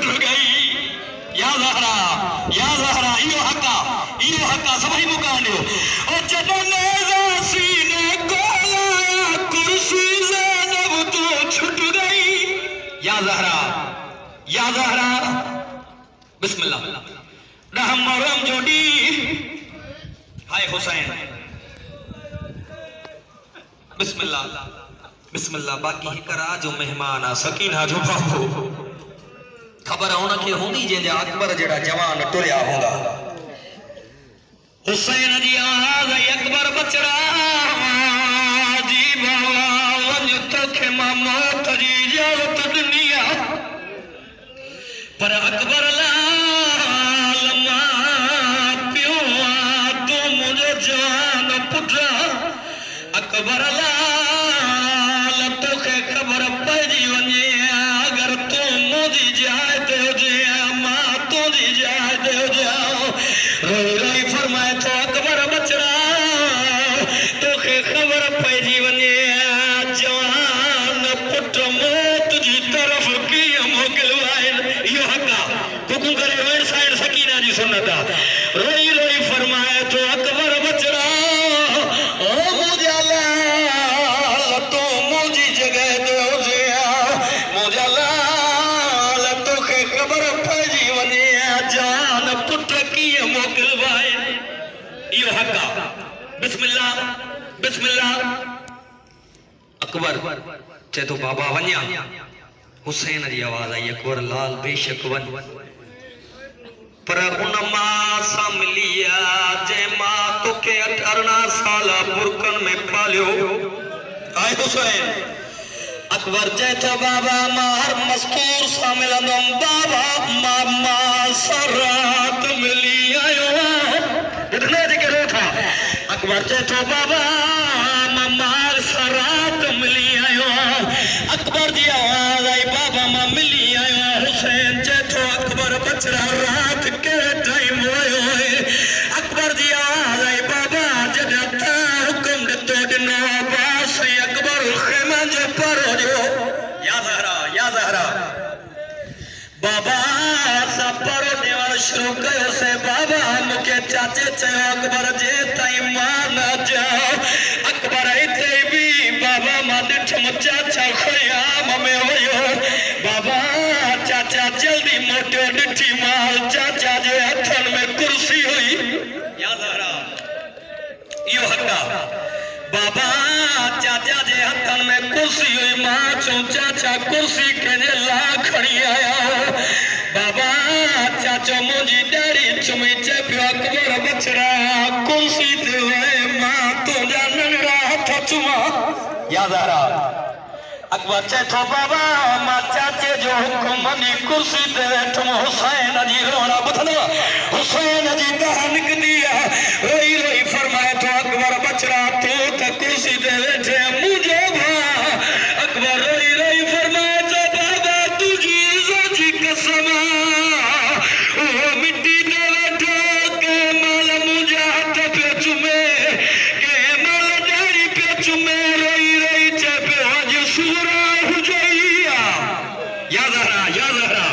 छुट गई या ज़हरा इहो हक़ा सभई मुकान ॾियो ओ जॾहिं नेज़ा सीने को लाया कुर्सी ज़ैनब तो छुट गई या ज़हरा बिस्मिल्लाह ॾह मुहर्रम जो ॾींहुं हाय हुसैन बिस्मिल्लाह बाक़ी हिक रात जो मेहमान आ सकीना जो बाबू खबर उनखे हूंदी जंहिंजा अकबर जहिड़ा जवान टुरिया हूंदा हुसैन जी आवाज़ आई अकबर बचड़ा जी बाबा वञ तोखे मां मौत जी इजाज़त ॾिनी आहे पर अकबर लाल मां पियो आहे तूं मुंहिंजो जवान पुट अकबर लाल तोखे ख़बर पइजी वञे अगर तूं मुंहिंजी जाइ ते हुजे मां तुंहिंजी जाइ ते हुजां रोई रोई फरमाए थो अकबर बचड़ा तोखे ख़बर पइजी वञे जवान पुट मौत जी तरफ़ कीअं मोकिलियो आहे इहो हक़ आहे हुकुम करे वेण साइड सकीना जी सुन्नत आहे रोई रोई फरमाए थो अकबर बचड़ा ओ मुंहिंजा लाल तूं मुंहिंजी जॻह ते हुजे मुंहिंजा लाल तोखे ख़बर पइजी वञे जवान पुट कीअं मोकिलिबो आहे इहो हक़ आहे बिस्मिल्लाह अकबर चए थो बाबा वञा हुसैन जी आवाज़ आई अकबर लाल बेशक वञ पर उन मां सां मिली जंहिं मां तोखे 18 साल बुरकन में पालियो आए हुसैन अकबर चए थो बाबा मां हर मस्तूर सां मिलंदुमि बाबा मां सां रात मिली आयो ॿुधंदा जेके रो था अकबर चए थो बाबा मां सां रात मिली आयो अकबर जी आवाज़ आई बाबा मां मिली आयो हुसैन चए थो अकबर बचड़ा रात कहिड़े टाइम आयो अकबर जी आवाज़ आई बाबा जॾहिं तव्हां हुकुम ॾिठो ॾिनो बास अकबर खेमन जो परो ॾियो या ज़हरा बाबा असां परो ॾियणु शुरू कयोसीं बाबा मूंखे चाचे चयो अकबर जे ताईं मां न अचां अकबर हिते बि बाबा मां ॾिठुमि चाचा ख़याम में हुयो बाबा चाचा जल्दी मोटियो ॾिठी मां चाचा जे हथनि में कुर्सी हुई या ज़हरा इहो हक़ आहे बाबा चाचा जे हथनि में कुर्सी हुई मां चऊं चाचा कुर्सी कंहिंजे लाइ खणी आया बाबा चाचो मुंहिंजी ॾाढी चुमी चए पियो अकबर बचड़ा कुर्सी ते वेह मां तुंहिंजा नंढड़ा हथ चुमां या ज़हरा अकबर चए थो बाबा मां चाचे जो हुकुम मञी कुर्सी ते वेठुमि हुसैन जी रोना ॿुधंदव हुसैन जी दह निकिती आहे रोई रोई फरमाए थो अकबर बचड़ा तूं त कुर्सी ते वेठे मुंहिंजो भाउ अकबर रोई रोई फरमाए थो बाबा तुंहिंजी इज़त जी कसम ओ मिटी ते वेठो कंहिं महिल मुंहिंजा हथ पियो चुमे कंहिं महिल ॾाढ़ी पियो चुमे रोई रोई चए पियो अॼु सूरा हुजे या ज़हरा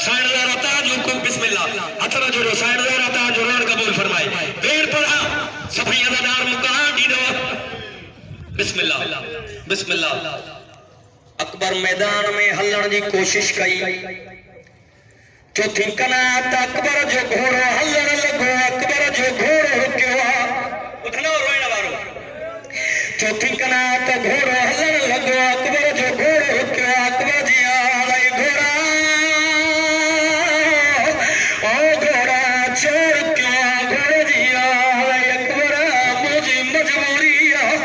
साइण ज़हरा ताजो हुकुम बिस्मिल्लाह हथ न जोड़ो साइण ज़हरा ताजो रोड कबूल फरमाए पेड़ पढ़ा सभई अदादार मुकान ॾींदव बिस्मिल्लाह अकबर मैदान में हलण जी कोशिश कई चौथी कनात अकबर जो घोड़ो हलण लॻो अकबर जो घोड़ो रुकियो आहे ॿुधंदव रोइण वारो चौथी कनात घोड़ो हलण लॻो अकबर जो घोड़ो रुकियो अकबर जी आवाज़ आई घोड़ा ओ घोड़ा चोर क्यों घोड़े जी आवाज़ आई अकबर मुंहिंजी मजबूरी आहे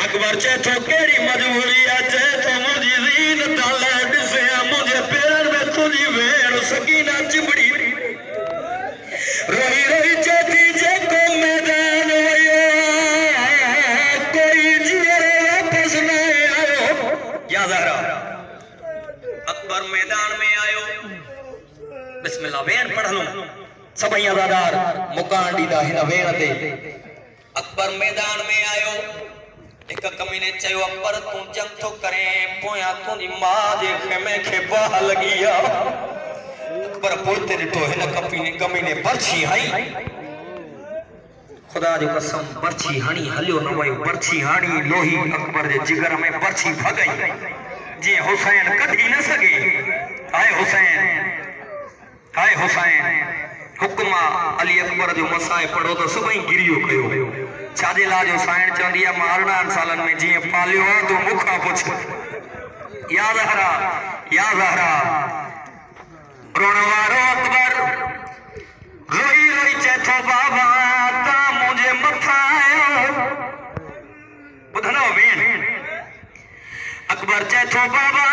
अकबर चए थो कहिड़ी मजबूरी आहे चए थो मुंहिंजी ज़ीन ताला ॾिसे मुंहिंजे पेरनि में तुंहिंजी भेण सकीना चिंबड़ी रोई रोई चए थी जेको मैदान वियो कोई जीअरो वापस न आयो या ज़हरा अकबर मैदान में आयो बिस्मिल्लाह वेण पढ़लो सभई अदादार मुकान ॾींदा हिन वेण ते अकबर मैदान में आयो एक कमीने चयो अकबर तू जंग थो करे पोयां तुंहिंजी मां जे खेमे खे बाह लगी अकबर पोते ॾिठो हिन कमीने बर्छी हई खुदा जो कसम बर्छी हणी हलियो न वयो बर्छी हणी लोही अकबर जे जिगर में बर्छी भगई जी हुसैन कढी न सके हाय हुसैन हुक्मा अली अकबर जो मसाए पढ़ो तो सभई गिरियो कयो छाजे ला जो साइण चवंदी आहे मां 18 सालन में जी पालियो आहे तो मुखा पुछ या ज़हरा रोण वारो अकबर रोई रोई चेथो बाबा ता मुझे मथा आयो बुधनो वेन अकबर चेथो बाबा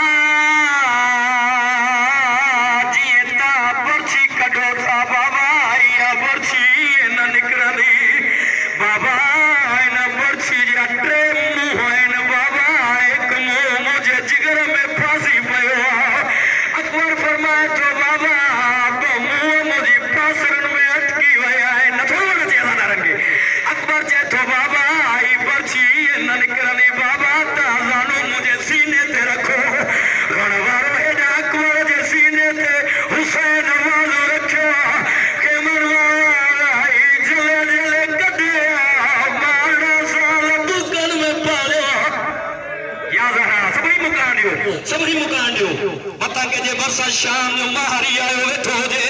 सभी मुकान दियो बता के जे बरसा शाम जो महारी आयो वेठो जे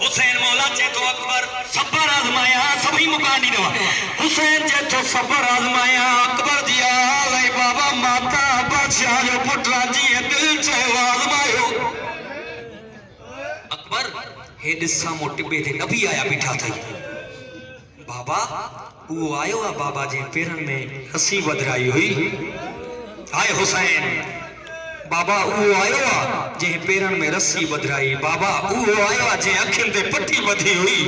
हुसैन मौला चे तो अकबर सबर आजमाया सभी मुकान दी हुसैन चे तो सबर आजमाया अकबर दिया ले बाबा माता बादशाह जो पुटरा जी दिल चे आजमायो अकबर हे दिसा मोटिबे थे नबी आया बिठा थई बाबा वो आयो आ बाबा जे पेरन में हसी बदराई हुई हाय हुसैन बाबा वो आयो जे पेरन में रस्सी बदराई बाबा वो आयो जे अखिन ते पट्टी बधी हुई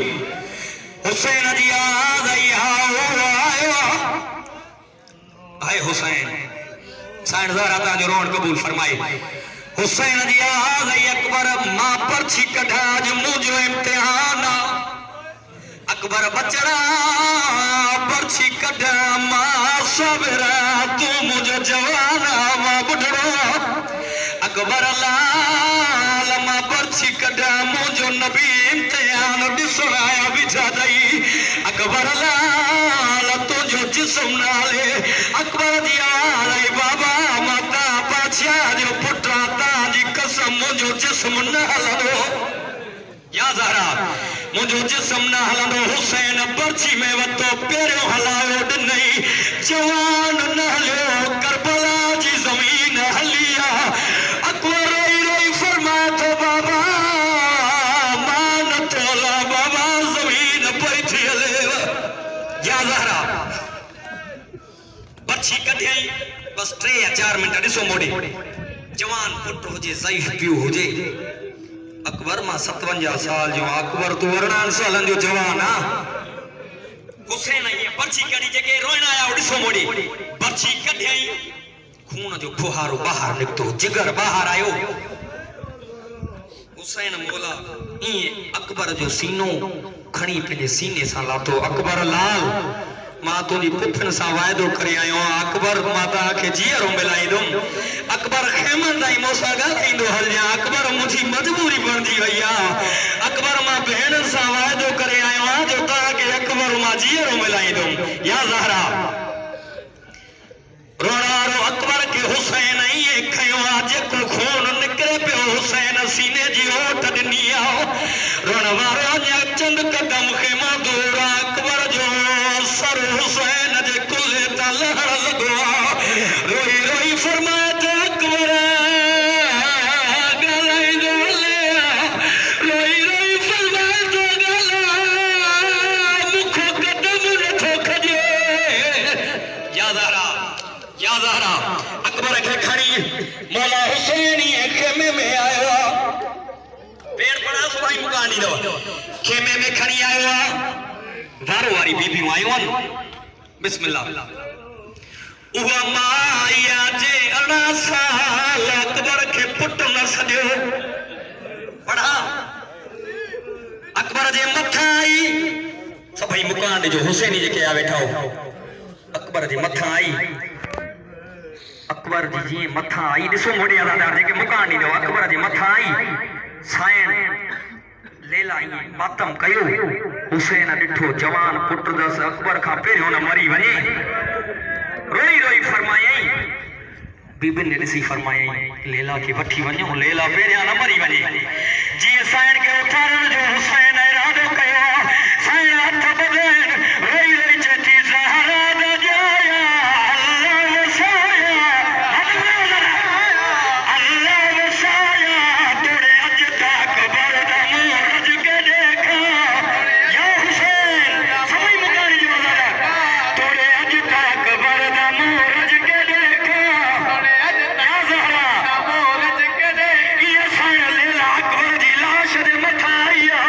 हुसैन जी याद आई आयो हाय हुसैन साइनदार आता जो रोन कबूल फरमाए हुसैन जी याद आई अकबर मां पर्ची कढा जो मुझो इम्तिहान अकबर बचड़ा पर्ची कढा मां सबरा तू मुझे जवाना मां बुढ़ो अकबर लाल मां पर्ची कढा मुझो नबी इम्तिहान ॾिसण आया बिछा दई अकबर लाल तुझो जिस्म नाले अकबर जी आई बाबा माता बादशाह जो पुटा ताजी कसम मुझो जिस्म न हलंदो या ज़हरा मुझो जिस्म न हलंदो हुसैन पर्ची में वतो पेरियों हलायो ॾिनई जवान न हलियो करबला जी ज़मीन हलिया अकबर रोई रोई फरमाए थो बाबा मां नथो हलां बाबा ज़मीन पई थी हले या ज़हरा पर्ची कढियई बस 3 या 4 मिनट ॾिसो मोड़ी जवान पुट हुजे ज़ईफ़ पियो हुजे अकबर मां 57 साल जो अकबर तू 18 सालन जो जवान आ हुसैन ये पर्ची कड़ी जके रोइण आया ॾिसो मोड़ी पर्ची कढियई खून जो फुहारो बाहर निकतो जिगर बाहर आयो हुसैन मौला ये अकबर जो सीनो खणी पे सीने सा लातो अकबर लाल मां तुझी पुफन सा वायदो करे आयो अकबर माता के जीरो मिलाई दूं अकबर खेमन दाई मोसा गाइंदो हल जा अकबर मुझी मजबूरी बनदी भैया अकबर मां भेण सा वायदो करे आयो जो ता के अकबर मां जीरो मिलाई दूं या ज़हरा रोणारो अकबर के हुसैन ये खयो आज को खून निकरे पे हुसैन सीने जी ओट ॾिनी आओ रोणवारो ने चंद कदम खेमा दौड़ा अकबर जो सर हुसैन जे कुल्हे ता लहण लगो रोई रोई फरमाए तो अकबर गलाइंदो रोई रोई फरमाए तो गला मुखो कदम नथो खजे या ज़हरा अकबर के खड़ी मौला हुसैन ये खेमे में आयो पेड़ पड़ा सुभाई मुकानी दो खेमे में खड़ी आयो वारो वारी बीबियूं आयूं बिस्मिल्लाह उहा माया जे 18 साल अकबर के पुट न सॼो पढ़ा अकबर जे मथा आई सभई मुकान जो हुसैनी जेके आ वेठा अकबर जे मथा आई अकबर जी मथा आई ॾिसो मोड़ी अदादार जेके मुकान ॾींदो अकबर जे मथा आई मातम कयो हुसैन ॾिठो जवान पुट दस अकबर खां पहिरियों न मरी वञे रोई रोई फरमायई बीबी ने ॾिसी फरमायई लैला खे वठी वञो लैला पहिरियां न मरी वञे जीअं साइण खे उथारण जो हुसैन इरादो कयो साइण हथ ॿधनि रोई रोई चए थी ज़हरा दा जाया अल्लाह वसाया अल्लाह वसाया तोड़े अज तक बरदा मूरज के देखा या हुसैन समझ मुकानी जी मज़ा तोड़े अज तक बरदा मूरज के देखा या ज़हरा मूरज के देखा ये साइण लैला अकबर जी लाश दे मथा आया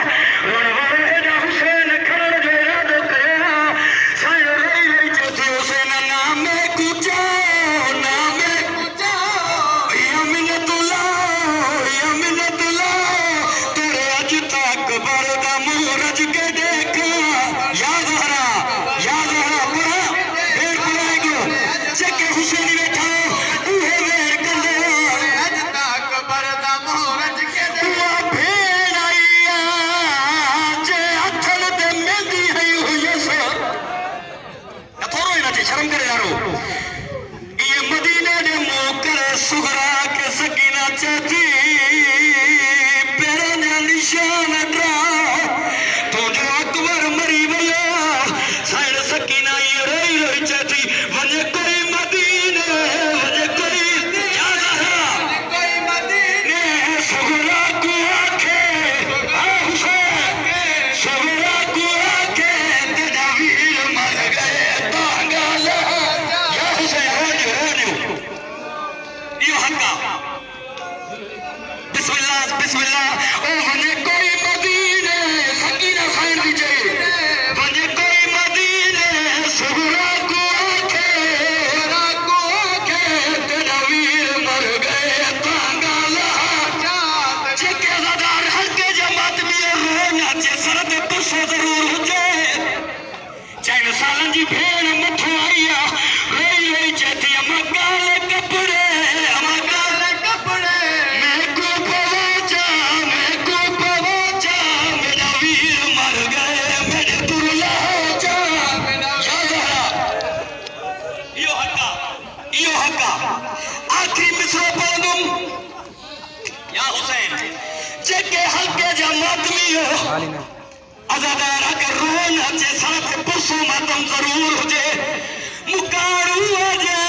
शर्म करे यारो ये मदीने ने मोकर सुगरा के सकीना चती पेरे ने निशान ड्रा तो जो अकबर मरी वया साइड सकीना ये रोई रोई चती वने कोई मदीने वने कोई या ज़हरा कोई मदीने सुगरा को आखे आ हुसैन सुगरा को आखे तेरा वीर मर गए बिस्मिल्लाह ओ वने कोई मदीने सकीना साइड दीजिए वने कोई मदीने सुगरा को आखे तेरा वीर मर गए तांगा लहा जेके ज़दार हर के जमात में रोना चे सरद पुछो जरूर हुजे चैन सालन जी भेण मथो आईया रोई रोई चेती अमा काले कपड़े आखिरी मिसरो पढ़दुम या हुसैन जेके हल्के जमात में हो अज़ादार अगर रोन अचे साथ पुसो मातम जरूर हुजे मुकारू जा